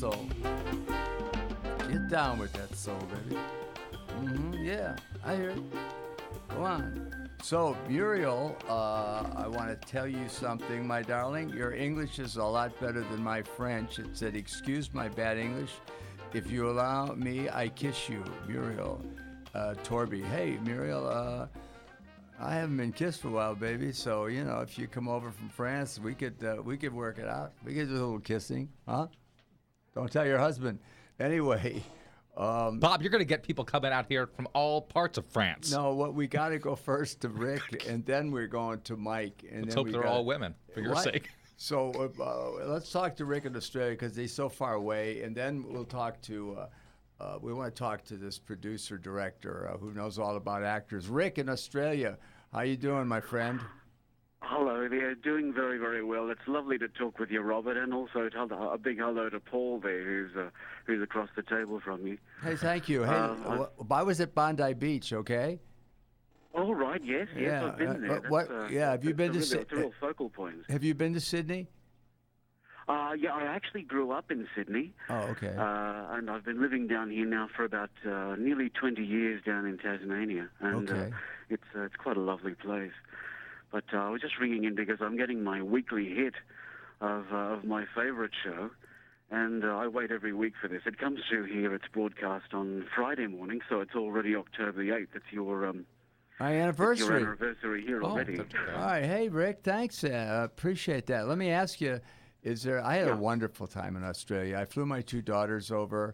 soul. Get down with that soul, baby. Yeah, I hear it. Go on. So, Muriel, I want to tell you something, my darling. Your English is a lot better than my French. It said, excuse my bad English. If you allow me, I kiss you, Muriel. Torby. Hey, Muriel, I haven't been kissed for a while, baby. So, if you come over from France, we could work it out. We could do a little kissing, huh? Don't tell your husband. Anyway. Bob, you're going to get people coming out here from all parts of France. No, we got to go first to Rick, and then we're going to Mike. And Let's then hope they're all women, for your sake. So let's talk to Rick in Australia because he's so far away, and then we'll talk to. We want to talk to this producer director who knows all about actors. Rick in Australia, how you doing, my friend? Hello there, doing very, very well. It's lovely to talk with you, Robert, and also a big hello to Paul there, who's across the table from you. Hey, thank you. Hey, I was at Bondi Beach, okay? Oh, right, yes, Yeah. I've been there. Have you been to Sydney? It's a real focal point. Have you been to Sydney? Yeah, I actually grew up in Sydney. Oh, okay. And I've been living down here now for about nearly 20 years down in Tasmania, and Okay. It's quite a lovely place. But I was just ringing in because I'm getting my weekly hit of my favourite show, and I wait every week for this. It comes through here. It's broadcast on Friday morning, so it's already October the 8th. It's your My anniversary. your anniversary here already. All right. Hey, Rick, thanks. Appreciate that. Let me ask you, I had a wonderful time in Australia. I flew my two daughters over,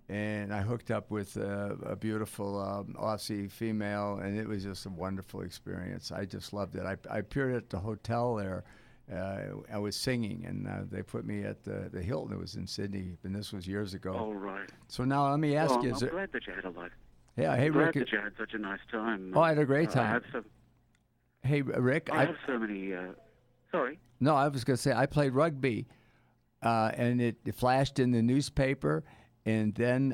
and I hooked up with a beautiful Aussie female, and it was just a wonderful experience. I just loved it. I appeared at the hotel there. I was singing, and they put me at the Hilton. It was in Sydney, and this was years ago. All right. So now let me ask you. I'm glad that you had a lot. Yeah, hey, I'm glad Rick. that you had such a nice time. Oh, I had a great time. I have some. Hey, Rick. I have so many. Sorry. No, I was going to say I played rugby, and it flashed in the newspaper, and then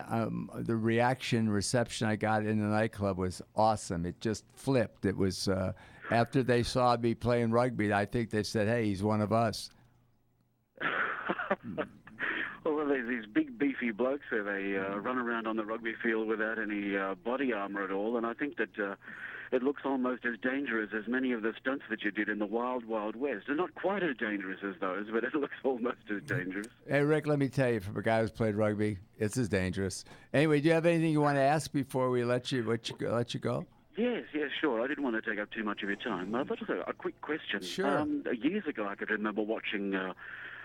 the reception I got in the nightclub was awesome. It just flipped. It was after they saw me playing rugby, I think they said, "Hey, he's one of us." Well, there's these big beefy blokes there. They run around on the rugby field without any body armor at all, and I think that it looks almost as dangerous as many of the stunts that you did in the Wild Wild West. They're not quite as dangerous as those, but it looks almost as dangerous. Hey, Rick, let me tell you, from a guy who's played rugby, it's as dangerous. Anyway, do you have anything you want to ask before we let you go? Yes, sure. I didn't want to take up too much of your time. But also a quick question. Sure. Years ago, I could remember watching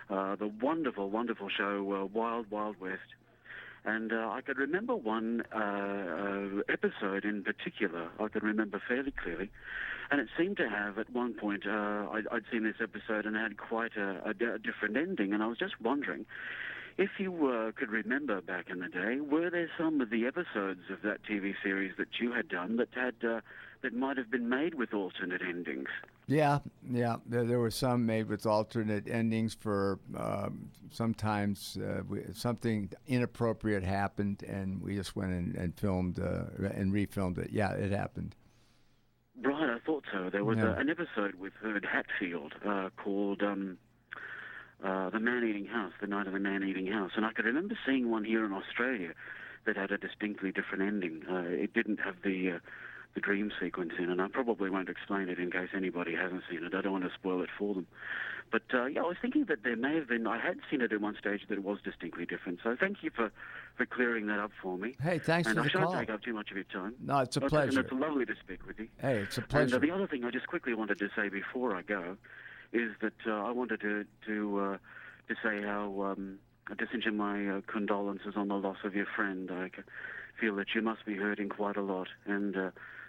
the wonderful, wonderful show Wild Wild West. And I could remember one episode in particular I could remember fairly clearly. And it seemed to have, at one point, I'd seen this episode and it had quite a different ending. And I was just wondering, if you could remember back in the day, were there some of the episodes of that TV series that you had done that might have been made with alternate endings? Yeah. There were some made with alternate endings for sometimes something inappropriate happened, and we just went and filmed and refilmed it. Yeah, it happened. Right, I thought so. There was an episode with Herb Hatfield called The Man-Eating House, The Night of the Man-Eating House. And I could remember seeing one here in Australia that had a distinctly different ending. It didn't have the dream sequence in, and I probably won't explain it in case anybody hasn't seen it. I don't want to spoil it for them. But, I was thinking that there may have been, I had seen it at one stage that it was distinctly different. So thank you for clearing that up for me. Hey, thanks for the call. And I shan't take up too much of your time. No, it's a pleasure. And it's lovely to speak with you. Hey, it's a pleasure. And the other thing I just quickly wanted to say before I go is that I wanted to say how, to send you my condolences on the loss of your friend. I feel that you must be hurting quite a lot, and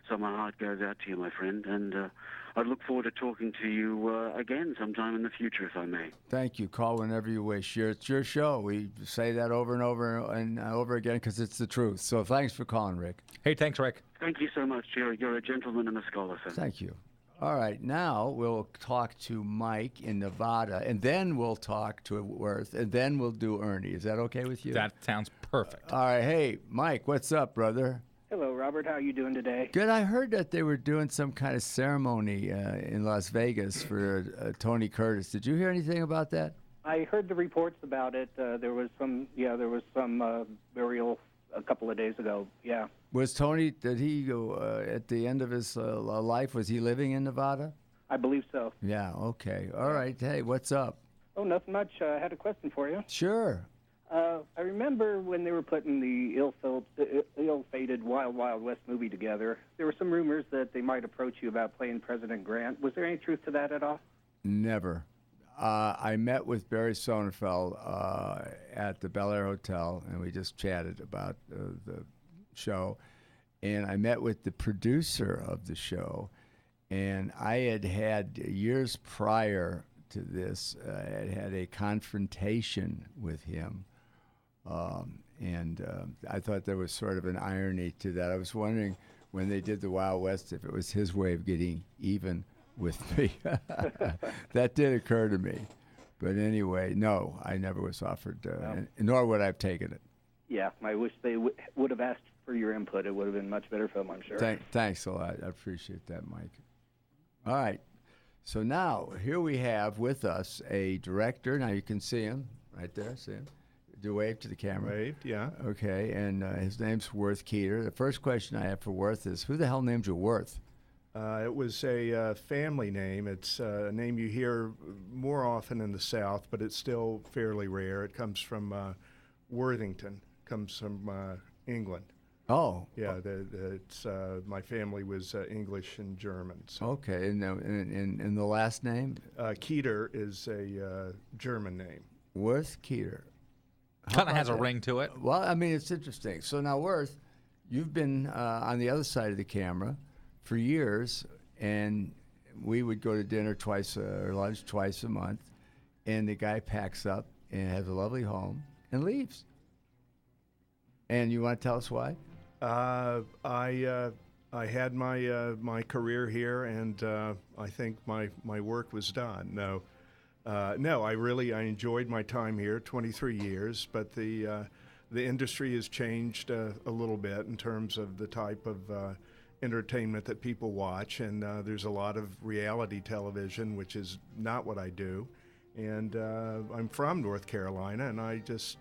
so my heart goes out to you, my friend, and I look forward to talking to you again sometime in the future, if I may. Thank you. Call whenever you wish. It's your show. We say that over and over and over again because it's the truth. So thanks for calling, Rick. Hey, thanks, Rick. Thank you so much. You're a gentleman and a scholar, sir. Thank you. All right, now we'll talk to Mike in Nevada, and then we'll talk to Worth, and then we'll do Ernie. Is that okay with you? That sounds perfect. All right. Hey, Mike, what's up, brother? Hello, Robert. How are you doing today? Good. I heard that they were doing some kind of ceremony in Las Vegas for Tony Curtis. Did you hear anything about that? I heard the reports about it. There was some burial a couple of days ago. Yeah. Was Tony, did he go at the end of his life, was he living in Nevada? I believe so. Yeah, okay. All right. Hey, what's up? Oh, nothing much. I had a question for you. Sure. I remember when they were putting the ill-fated Wild Wild West movie together, there were some rumors that they might approach you about playing President Grant. Was there any truth to that at all? Never. I met with Barry Sonnenfeld at the Bel Air Hotel, and we just chatted about the show. And I met with the producer of the show, and I had years prior to this, had a confrontation with him. I thought there was sort of an irony to that. I was wondering when they did the Wild West if it was his way of getting even with me. That did occur to me. But anyway, no, I never was offered, nor would I have taken it. Yeah, I wish they would have asked for your input. It would have been a much better film, I'm sure. Thanks a lot. I appreciate that, Mike. All right. So now, here we have with us a director. Now you can see him right there. See him? Do a wave to the camera. Waved, yeah. Okay, and his name's Worth Keeter. The first question I have for Worth is, who the hell named you Worth? It was a family name. It's a name you hear more often in the South, but it's still fairly rare. It comes from Worthington, comes from England. Oh. Yeah, it's my family was English and German. So. Okay, and the last name? Keeter is a German name. Worth Keeter. Kind of has a ring to it. Well, I mean, it's interesting. So now, Worth, you've been on the other side of the camera for years, and we would go to dinner twice or lunch twice a month, and the guy packs up and has a lovely home and leaves. And you want to tell us why? I had my career here, and I think my work was done. No, I enjoyed my time here, 23 years, but the industry has changed a little bit in terms of the type of entertainment that people watch, and there's a lot of reality television, which is not what I do. And I'm from North Carolina, and I just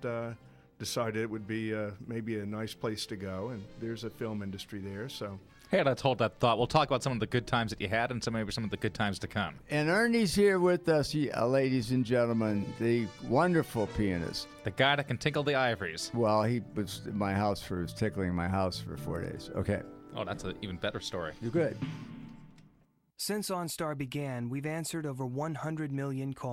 decided it would be maybe a nice place to go, and there's a film industry there, so. Hey, let's hold that thought. We'll talk about some of the good times that you had and maybe some of the good times to come. And Ernie's here with us, ladies and gentlemen, the wonderful pianist. The guy that can tinkle the ivories. Well, he was in my house was tickling my house for 4 days. Okay. Oh, that's an even better story. You're good. Since OnStar began, we've answered over 100 million calls.